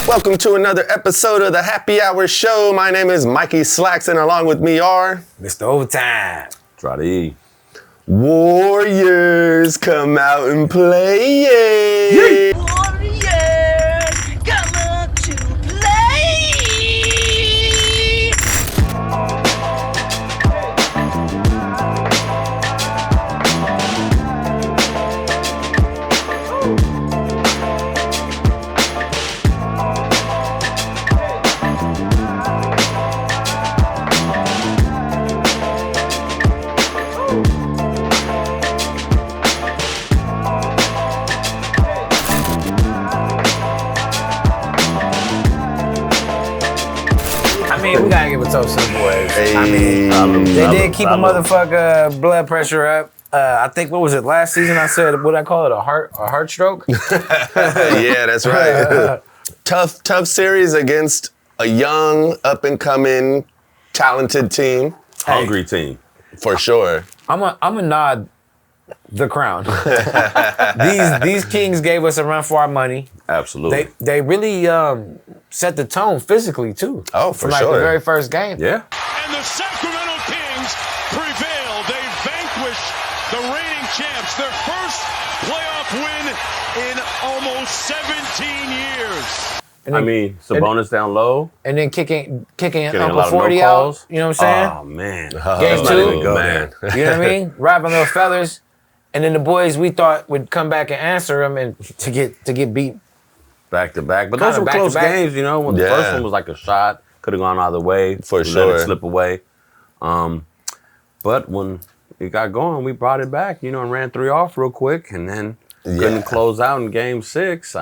Welcome to another episode of the Happy Hour Show. My name is Mikey Slacks, and along with me are Mr. Overtime. Trotty. Warriors. Come out and play. Warriors, come out to play. We gotta give a toast to the boys. Hey. They did keep a motherfucker blood pressure up. I think, what was it, last season I said, what did I call it, a heart stroke? Yeah, that's right. Tough series against a young, up-and-coming, talented team. Hungry team. For sure. I'm a nod the crown. These Kings gave us a run for our money. Absolutely. They really set the tone physically too. Oh, for from sure. The very first game. Yeah. And the Sacramento Kings prevail. They vanquish the reigning champs. Their first playoff win in almost 17 years. And then, Sabonis down low. And then kicking Getting a Uncle lot of 40 no out. calls. You know what I'm saying? Oh, man. Game Let's not two. even go Man. there. You know what I mean? Robbing little feathers. And then the boys we thought would come back and answer them and to get beat. Back to back. But Kinda those were back to close back. games, you know. When the Yeah. first one was like a shot. Could have gone either way. For We sure. Let it slip away. But when it got going, we brought it back, you know, and ran 3 off real quick. And then couldn't close out in game 6.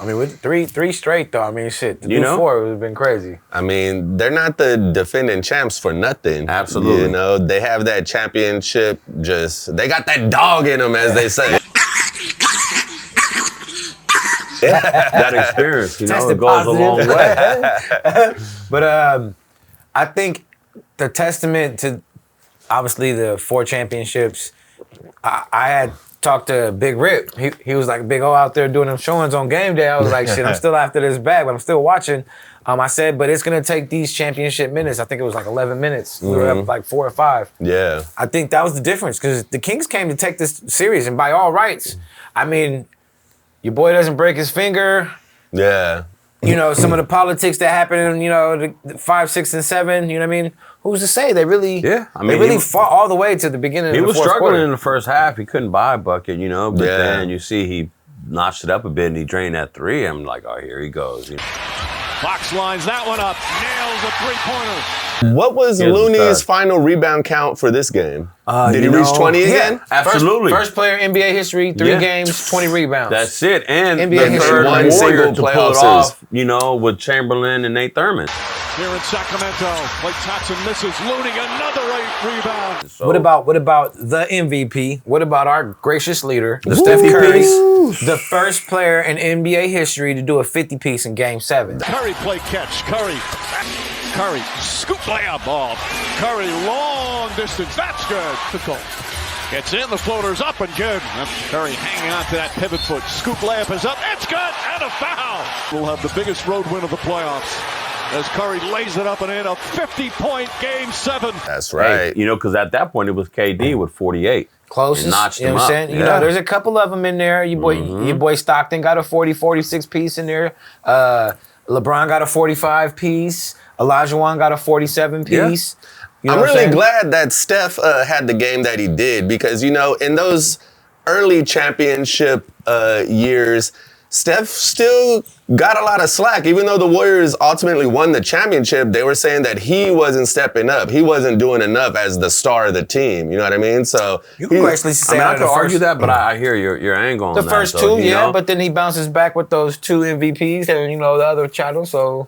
With three straight though. I mean, shit. To You do know? 4 would have been crazy. I mean, they're not the defending champs for nothing. Absolutely. You know, they have that championship, they got that dog in them, as they say. That experience, you know, Tested it goes positive. a long way. But I think the testament to obviously the 4 championships, I had talked to Big Rip. He was like Big O out there doing them showings on game day. I was like, shit, I'm still after this bag, but I'm still watching. I said, but it's gonna take these championship minutes. I think it was like 11 minutes. We were up like 4 or 5. Yeah. I think that was the difference because the Kings came to take this series, and by all rights, I mean, your boy doesn't break his finger. Yeah. You know, some of the politics that happened in, you know, the 5, 6, and 7, you know what I mean? Who's to say? They really, Yeah, I mean, they really he- fought all the way to the beginning He of the was fourth struggling quarter. in the first half. He couldn't buy a bucket, you know. But Yeah. then you see he notched it up a bit and he drained that 3. I'm like, oh, here he goes. You know? Fox lines that one up. Nails a three-pointer. What was Here's the Looney's star. final rebound count for this game? Did he you reach know, 20 again? Absolutely. First player in NBA history, 3 Yeah. games, 20 rebounds. That's it. And NBA the history. third One Warrior single to pull playoff it series. off, you know, with Chamberlain and Nate Thurman. Here in Sacramento, Blake Thompson misses. Looney, another rebound. So, What about the MVP? What about our gracious leader, The Steph 50 Curry, piece? the first player in NBA history to do a 50-piece in Game 7? Curry play catch. Curry, scoop layup ball. Curry, long distance. That's good. Gets in, the floater's up and good. Curry hanging on to that pivot foot. Scoop layup is up. It's good. And a foul. We'll have the biggest road win of the playoffs as Curry lays it up and in a 50-point Game 7. That's hey, right. you know, because at that point it was KD with 48. Closest, It notched you know him what I'm up. saying? You Yeah. know, there's a couple of them in there. Your boy Stockton got a 46 piece in there. LeBron got a 45 piece. Elijah got a 47 piece. You know I'm what really saying? glad that Steph had the game that he did because, you know, in those early championship years, Steph still got a lot of slack. Even though the Warriors ultimately won the championship, they were saying that he wasn't stepping up. He wasn't doing enough as the star of the team. You know what I mean? So You can actually I say mean, I out of could the argue first, that, but I hear your angle on the that. first though, 2, you yeah, know? but then he bounces back with those 2 MVPs and, you know, the other channel, so...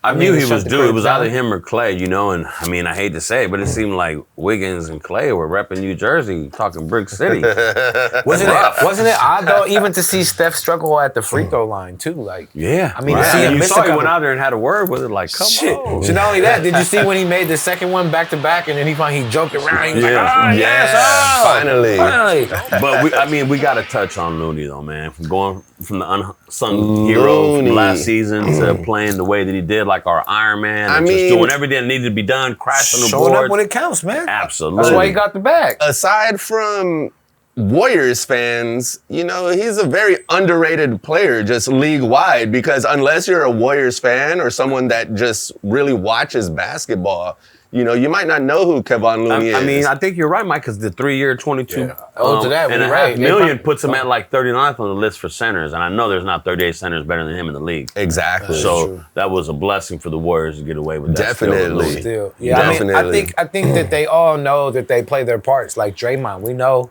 I knew he shut was the due. It critics was down. either him or Clay, you know, and I mean, I hate to say it, but it seemed like Wiggins and Clay were repping New Jersey, talking Brick City. Wasn't it odd, though, even to see Steph struggle at the free throw line, too? Like, Yeah. I mean, right. to see him You miss saw a he couple- went out there and had a word with it, like, come shit. on. So not only that, did you see when he made the second one back-to-back and then he joked around? He was Yeah. like, oh, yes, Yeah, oh, finally. finally. But we got to touch on Looney, though, man. From going from the unsung hero from Looney. last season to playing the way that he did, like our Iron Man, and just doing everything that needed to be done, crashing the Showing boards. up when it counts, man. Absolutely. That's why he got the bag. Aside from Warriors fans, you know, he's a very underrated player just league-wide because unless you're a Warriors fan or someone that just really watches basketball, you know, you might not know who Kevon Looney is. I mean, I think you're right, Mike, because the 3-year, 22 Yeah. Oh, to that, and you're a right. half million puts him at like 39th on the list for centers, and I know there's not 38 centers better than him in the league. Exactly. So that was a blessing for the Warriors to get away with that. Definitely. Still, yeah. Definitely. I mean, I think that they all know that they play their parts. Like Draymond, we know,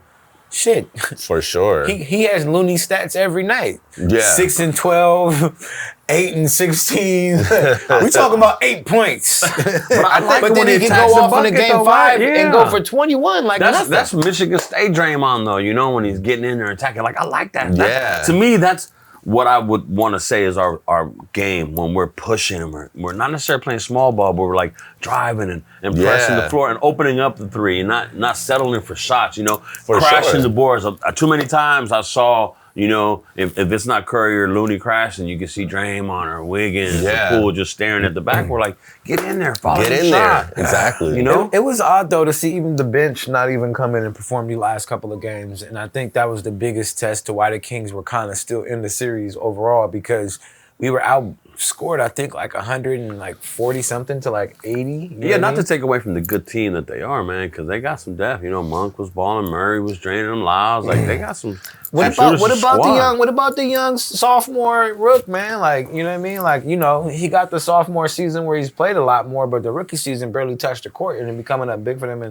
shit. For sure. He has Looney stats every night. Yeah. 6 and 12, 8 and 16. We talking about 8 points. But then he can go off in a game 5 and go for 21 like nothing. That's Michigan State Draymond though, you know, when he's getting in there attacking. Like I like that. Yeah. To me, that's what I would want to say is our game when we're pushing and we're not necessarily playing small ball, but we're like driving and pressing the floor and opening up the three and not settling for shots, you know, crashing the boards. Too many times I saw, you know, if it's not Curry or Looney crashing, you can see Draymond or Wiggins or Poole just staring at the back. We're like, get in there, follow Get the in shot. there. Exactly. You know? It was odd, though, to see even the bench not even come in and perform the last couple of games. And I think that was the biggest test to why the Kings were kind of still in the series overall because we were outscored, I think, like 140-something to like 80. Yeah, not to take away from the good team that they are, man, because they got some depth. You know, Monk was balling, Murray was draining them, Lyles. Like, they got some What about the young sophomore rook, man? Like, you know what I mean? Like, you know, he got the sophomore season where he's played a lot more, but the rookie season barely touched the court, and then becoming up big for them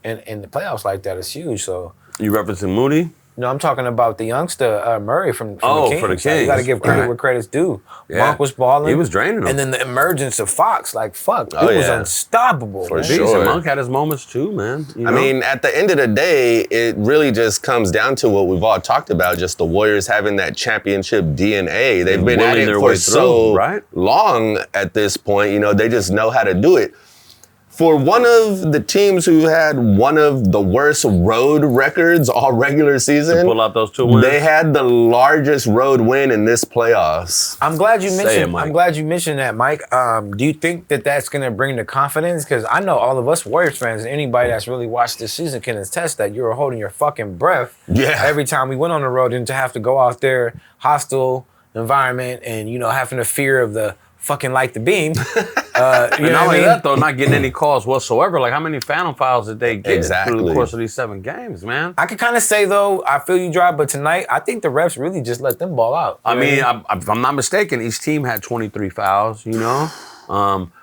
in the playoffs like that is huge. So, You referencing Moody? no, I'm talking about the youngster Murray from the Kings. For the Like, you Kings. got to give credit where credit's due. Yeah. Monk was balling. He was draining them. And then the emergence of Fox, like, fuck, Oh, it was yeah. unstoppable. For man. sure. Decent. Monk had his moments too, man. You know? I mean, at the end of the day, it really just comes down to what we've all talked about, just the Warriors having that championship DNA. They've been at willing it their for way so through, right? long at this point. You know, they just know how to do it. For one of the teams who had one of the worst road records all regular season, pull out those 2 wins. they had the largest road win in this playoffs. I'm glad you Say mentioned. it, Mike. I'm glad you mentioned that, Mike. Do you think that that's going to bring the confidence? Because I know all of us Warriors fans and anybody that's really watched this season can attest that you were holding your fucking breath. Yeah. Every time we went on the road and to have to go out there, hostile environment, and you know having the fear of the fucking light the beam. You And know not what I only mean? that, though, not getting any calls whatsoever. Like, how many phantom fouls did they get through Exactly. the course of these 7 games, man? I could kind of say though, I feel you, Dry, but tonight I think the refs really just let them ball out. I You know mean, what if I'm not mistaken, each team had 23 fouls, you know?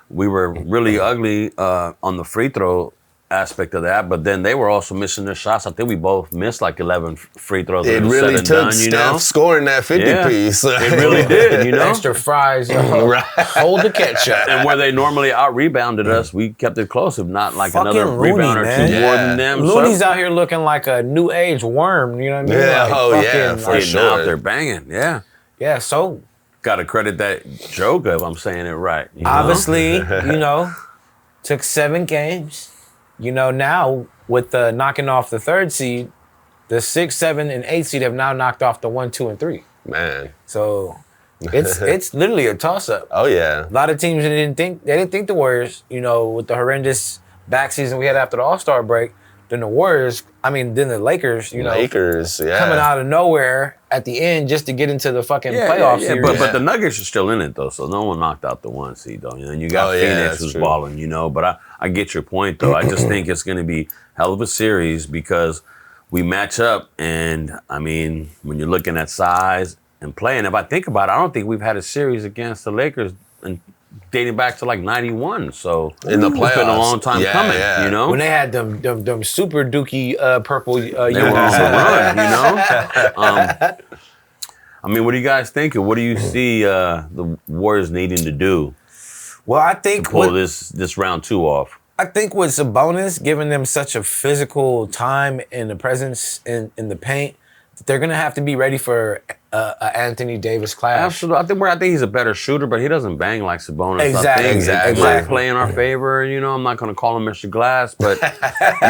We were really ugly on the free throw aspect of that, but then they were also missing their shots. I think we both missed like 11 free throws. It was really said and took done, you Steph know? scoring that 50 piece. It really did, you know? extra fries, Right. hold the ketchup. And where they normally out-rebounded us, we kept it close, if not like Fucking another Looney, rebound or man. two more Yeah. than them. Looney's out here looking like a new age worm, you know what I mean? Yeah, Like, oh, yeah, fucking, for like, getting sure. out there banging, yeah. Yeah, so Got to credit that Joker if I'm saying it right. You know? obviously, you know, took 7 games. You know, now with the knocking off the 3rd seed, the 6, 7, and 8 seed have now knocked off the 1, 2, and 3. Man. So it's literally a toss-up. Oh, yeah. A lot of teams didn't think the Warriors, you know, with the horrendous back season we had after the All-Star break, then the Lakers, you know, Lakers, yeah. coming out of nowhere at the end just to get into the fucking playoff series. But the Nuggets are still in it though, so no one knocked out the 1 seed though. You know, and you got Oh, yeah, Phoenix that's who's true. balling, you know. But I get your point though. I just think it's going to be hell of a series because we match up, and I mean, when you're looking at size and playing, if I think about it, I don't think we've had a series against the Lakers and dating back to like '91. So In the it's been a playoffs. long time Yeah, coming. yeah. You know, When they had them super dookie purple they were on the uniforms. run, you know? I mean, what do you guys think? Or what do you see the Warriors needing to do Well, I to think pull this round 2 off? I think what's a bonus, giving them such a physical time and the presence in the paint, they're gonna have to be ready for a Anthony Davis clash. Absolutely. I think he's a better shooter, but he doesn't bang like Sabonis. Exactly. I think Exactly. It might play in our favor. You know, I'm not going to call him Mr. Glass, but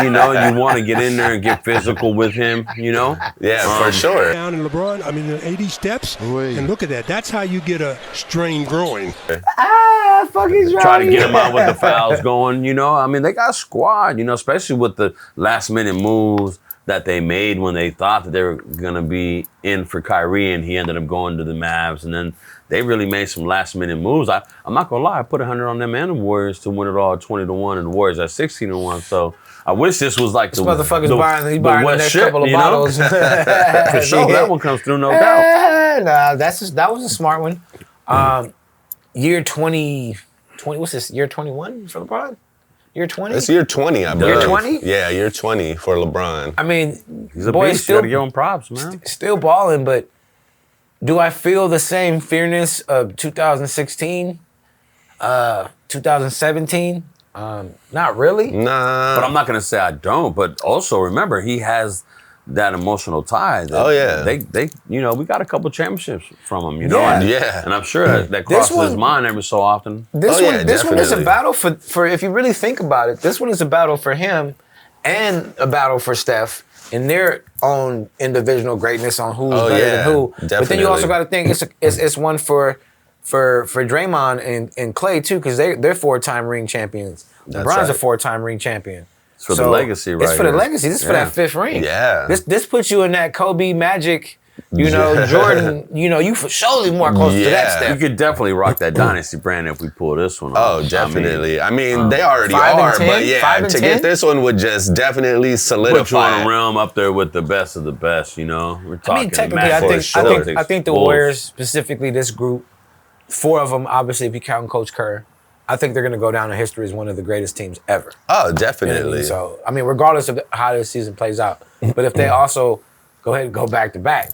you know, you want to get in there and get physical with him. You know. Yeah, for sure. Down in LeBron, I mean, the 80 steps, and look at that. That's how you get a strained groin. Fucking Try to get him out with the fouls going. You know, I mean, they got squad. You know, especially with the last minute moves that they made when they thought that they were going to be in for Kyrie, and he ended up going to the Mavs. And then they really made some last-minute moves. I'm not going to lie. I put 100 on them and the Warriors to win it all 20-1, and the Warriors at 16-1 So I wish this was like This motherfucker's buying the next couple of bottles. For sure, that one comes through, no doubt. Nah, that was a smart one. Year 20, what's this, year 21 for LeBron? Year 20? It's year 20, I believe. Year 20? Yeah, year 20 for LeBron. I mean, He's a boy, beast. You got to give him props, man. still balling, but do I feel the same fearness of 2016, 2017? Not really. Nah. But I'm not going to say I don't. But also remember, he has that emotional tie. That Oh, yeah. They you know, we got a couple championships from him, you know. Yeah. And, Yeah. and I'm sure that crosses his mind every so often. This Oh, one, yeah, this one is a definitely. battle for if you really think about it. This one is a battle for him, and a battle for Steph in their own individual greatness on who's better yeah, than who. But then definitely. you also got to think it's one for Draymond and Clay too, because they're 4-time ring champions. That's LeBron's a right. 4-time ring champion. It's for the legacy, right? It's for the here. legacy. This is for that 5th ring. Yeah. This puts you in that Kobe, Magic, you know, Jordan. You know, you for surely more close to that Yeah. step. You could definitely rock that dynasty brand if we pull this one Oh, off. definitely. I mean, they already 5 and are, 10? but yeah, 5 and to 10? get this one would just definitely Put you solidify on it. a realm up there with the best of the best, you know? We're I talking mean, technically, Matt for I sure. think the Bulls. Warriors, specifically this group, 4 of them, obviously, if you count Coach Kerr, I think they're going to go down in history as one of the greatest teams ever. Oh, You know what I definitely. mean? So, I mean, regardless of how this season plays out, but if they also go ahead and go back to back,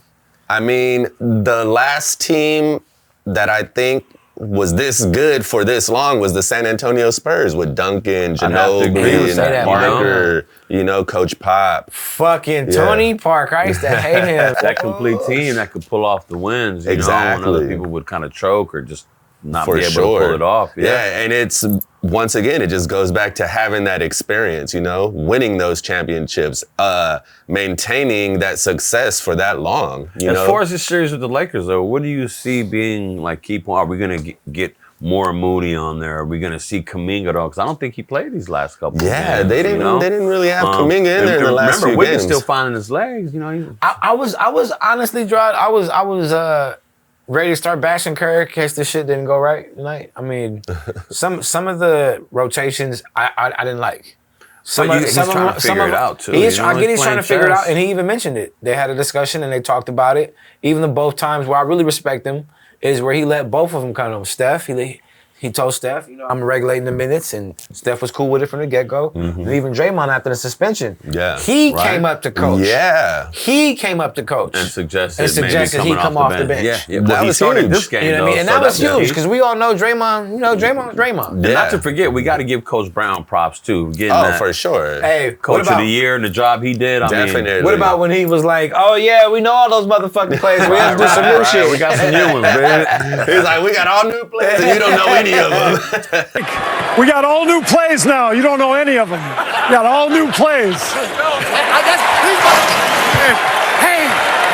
I mean, the last team that I think was this good for this long was the San Antonio Spurs with Duncan, I'd have to agree Ginobili, with that, and you know? Parker, you know, Coach Pop. fucking Yeah. Tony Parker, I used to hate him. That complete team that could pull off the wins, you know, when Exactly. other people would kind of choke or just not For be able sure. to pull it off. Yeah, and it's, once again, it just goes back to having that experience, you know, winning those championships, maintaining that success for that long, you As know. far as the series with the Lakers, though, what do you see being like key point? Are we going to get more Moody on there? Are we going to see Kuminga though? Because I don't think he played these last couple. Yeah, games, they you didn't. know? They didn't really have Kuminga in there in the last remember, few Wiggin's games. still finding his legs. You know, I was honestly, Gerard, I was ready to start bashing Kerr in case this shit didn't go right tonight. I mean, some of the rotations I didn't like. He's trying to figure it out, too, I you get know, he's he's trying to playing figure it chess. out, and he even mentioned it. They had a discussion and they talked about it. Even the both times where I really respect him is where he let both of them kind of. Steph, he told Steph, you know, I'm regulating the minutes, and Steph was cool with it from the get-go. And even Draymond after the suspension, Yeah, he right. came up to coach. Yeah. He came up to coach and suggested, he maybe come coming off the bench. Yeah, yeah. That Well, he was started huge. this game, You know what I mean? And though, that so was huge huge. because we all know Draymond. You know, Draymond. And not to forget, we got to give Coach Brown props too. Getting Oh, that for sure. Hey, Coach of the Year and the job he did. I mean, Definitely. What about when he was like, "Oh yeah, we know all those motherfucking players. We have to do some new Right, shit. we got some new ones, man. He's like, we got all new players, and you don't know any of them. We got all new plays now. You don't know any of them. We got all new plays. Hey,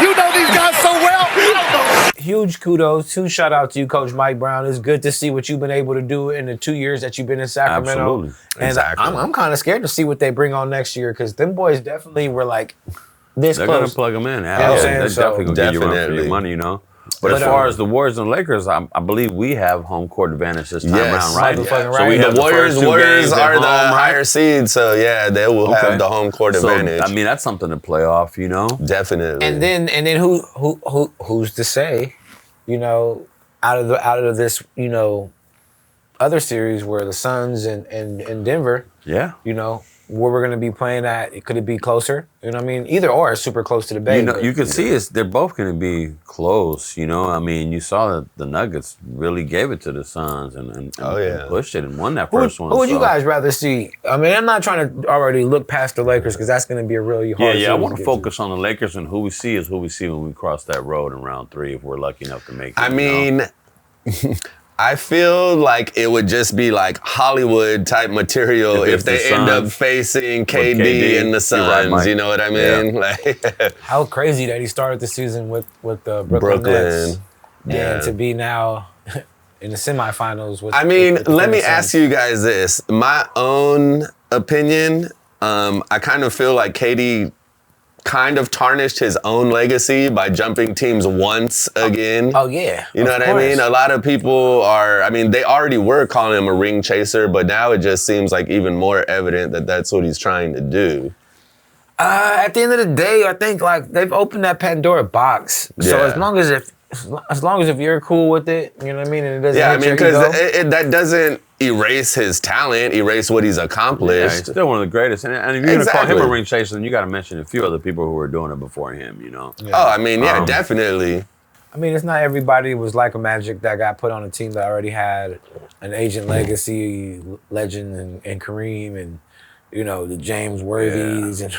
you know these guys so well. Huge kudos, huge shout out to you, Coach Mike Brown. It's good to see what you've been able to do in the 2 years that you've been in Sacramento. Absolutely. And Exactly. I'm kind of scared to see what they bring on next year because them boys definitely were like this They're going close. to plug them in. what I'm saying? They're So- definitely going to give you a run for your Definitely. money, you know. But as far as the Warriors and Lakers, I believe we have home court advantage this time Yes. around, right? Motherfucking So right. we The have The Warriors first two games at are the home, right? higher seed, so yeah, they will Okay. have the home court So, advantage. I mean, that's something to play off, you know. Definitely. And then who's to say, you know, out of this, you know, other series where the Suns and Denver, Yeah. you know, where we're gonna be playing at, could it be closer? You know what I mean? Either or, it's super close to the Bay. You know, you can see they're both going to be close. You know, I mean, you saw that the Nuggets really gave it to the Suns and pushed it and won that first one. Who would you guys rather see? I mean, I'm not trying to already look past the Lakers because that's going to be a really hard. Yeah. I want to focus on the Lakers, and who we see is who we see when we cross that road in round 3 if we're lucky enough to make it. I mean. I feel like it would just be like Hollywood type material if they end up facing KD and the Suns. Right, you know what I mean? Yeah. Like, how crazy that he started the season with the Brooklyn Nets, and to be now in the semifinals. I mean, let me ask you guys this: my own opinion. I kind of feel like KD kind of tarnished his own legacy by jumping teams once again. Oh yeah. You know what I mean? A lot of people they already were calling him a ring chaser, but now it just seems like even more evident that that's what he's trying to do. At the end of the day, I think like they've opened that Pandora box. So as long as if you're cool with it, you know what I mean, and it doesn't because that doesn't erase his talent, erase what he's accomplished. Yeah, he's still one of the greatest. And if you're going to call him a ring chaser, then you got to mention a few other people who were doing it before him, you know? Yeah. Oh, I mean, definitely. I mean, it's not everybody was like a Magic that got put on a team that already had an agent legacy legend and Kareem and, you know, the James Worthies and...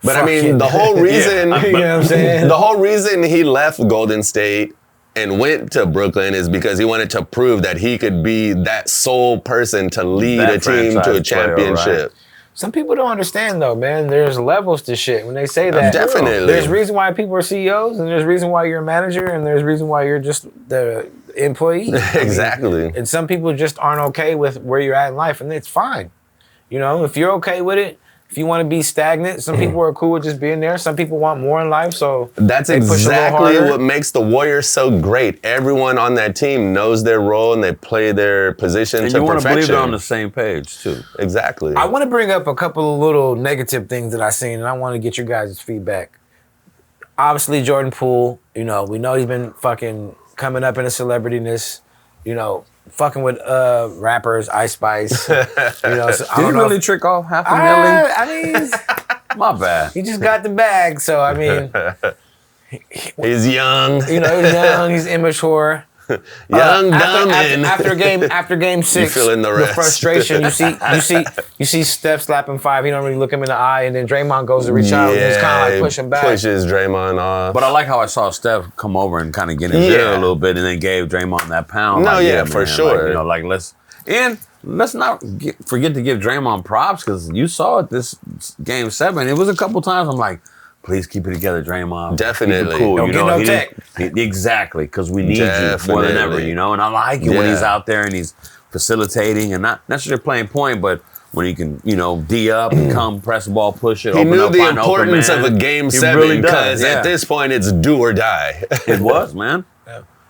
But I mean, the whole reason, you know what I'm saying? The whole reason he left Golden State and went to Brooklyn is because he wanted to prove that he could be that sole person to lead a team to a championship. Player, right? Some people don't understand though, man. There's levels to shit. When they say that, definitely. There's reason why people are CEOs, and there's reason why you're a manager, and there's reason why you're just the employee. Exactly. And some people just aren't okay with where you're at in life, and it's fine. You know, if you're okay with it, if you want to be stagnant, some people are cool with just being there. Some people want more in life, so that's exactly what makes the Warriors so great. Everyone on that team knows their role and they play their position to perfection. And you want to believe they're on the same page too. Exactly. I want to bring up a couple of little negative things that I've seen, and I want to get your guys' feedback. Obviously, Jordan Poole, you know, we know he's been fucking coming up in a celebrityness, you know, fucking with rappers, Ice Spice. You know, so Did he really trick off $500,000? I mean, my bad. He just got the bag, so I mean, he's young. You know, he's young. He's immature. Young, dumb, and after game 6, you feeling the rest. frustration. You see Steph slapping 5. He don't really look him in the eye, and then Draymond goes to reach out and just kind of like push him back. Pushes Draymond off. But I like how I saw Steph come over and kind of get in there a little bit, and then gave Draymond that pound. No, like, for man, sure. Like, you know, like let's not forget to give Draymond props because you saw it this game 7. It was a couple times I'm like, please keep it together, Draymond. Definitely. Cool. Don't get no tech. Exactly, because we need you more than ever, you know? And I like it when he's out there and he's facilitating and not necessarily playing point, but when he can, you know, D up and come, press the ball, push it, he open knew up, the find importance open man. of a game He 7 really because does, at this point it's do or die. It was, man.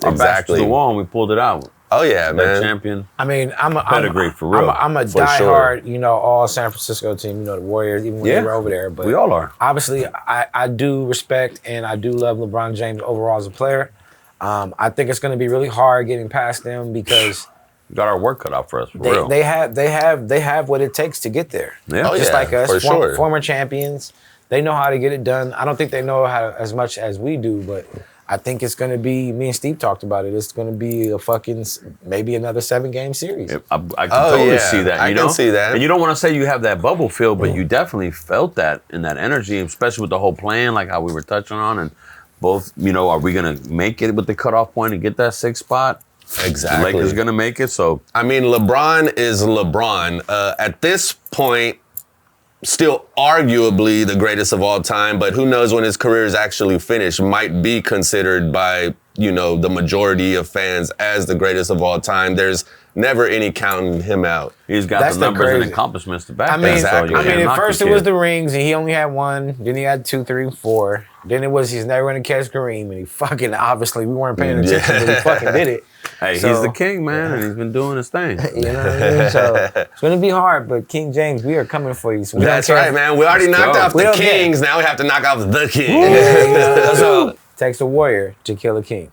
Our backs to the wall and we pulled it out. Oh yeah, that man. Champion. I mean, I'm a diehard, you know, all San Francisco team, you know, the Warriors, even when they were over there. But we all are. Obviously, I do respect and I do love LeBron James overall as a player. I think it's going to be really hard getting past them because we got our work cut out for us. They have what it takes to get there. Yeah, just like us, for sure. Former champions. They know how to get it done. I don't think they know how as much as we do, but I think it's going to be, me and Steve talked about it, it's going to be a fucking, maybe another 7-game series. I can totally see that. I can see that. And you don't want to say you have that bubble feel, but you definitely felt that in that energy, especially with the whole plan, like how we were touching on. And both, you know, are we going to make it with the cutoff point and get that 6th spot? Exactly. The Lakers going to make it, so. I mean, LeBron is LeBron. At this point, still arguably the greatest of all time, but who knows when his career is actually finished, might be considered by, you know, the majority of fans as the greatest of all time. There's never any counting him out. He's got the numbers and accomplishments to back I mean, that. At first it was the rings, and he only had 1. Then he had 2, 3, 4. Then it was he's never going to catch Kareem, and he fucking, obviously, we weren't paying attention, but he fucking did it. Hey, so, he's the king, man, and he's been doing his thing. You know what I mean? So it's going to be hard, but King James, we are coming for you. So that's right, man. We already knocked off the Kings. Now we have to knock off the King. So takes a warrior to kill a king.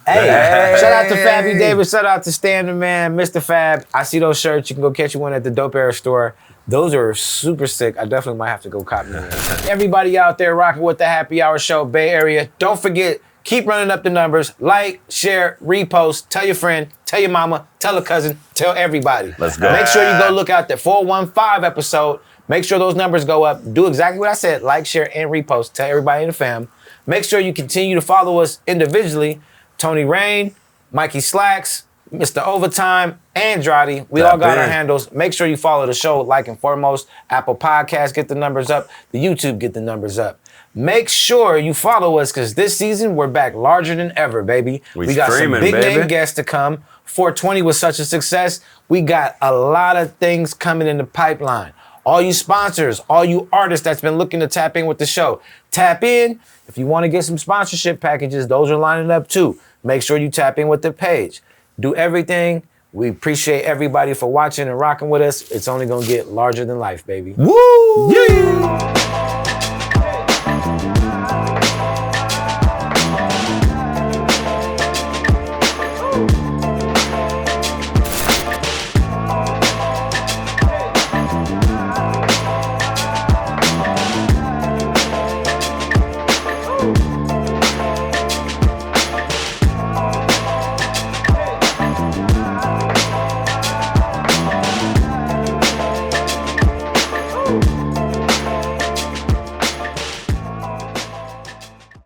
Hey, shout out to Fabby Davis. Shout out to Standard Man, Mr. Fab. I see those shirts. You can go catch you one at the Dope Era store. Those are super sick. I definitely might have to go copy them. Everybody out there rocking with the Happy Hour Show, Bay Area, don't forget, keep running up the numbers. Like, share, repost, tell your friend, tell your mama, tell a cousin, tell everybody. Let's go. Make sure you go look out the 415 episode. Make sure those numbers go up. Do exactly what I said. Like, share, and repost. Tell everybody in the fam. Make sure you continue to follow us individually. Tony Rain, Mikey Slacks, Mr. Overtime, Andrade. We all got our handles. Make sure you follow the show, like and foremost. Apple Podcasts, get the numbers up. The YouTube, get the numbers up. Make sure you follow us, because this season, we're back larger than ever, baby. We got some big name guests to come. 420 was such a success. We got a lot of things coming in the pipeline. All you sponsors, all you artists that's been looking to tap in with the show, tap in. If you want to get some sponsorship packages, those are lining up too. Make sure you tap in with the page. Do everything. We appreciate everybody for watching and rocking with us. It's only going to get larger than life, baby. Woo! Yeah!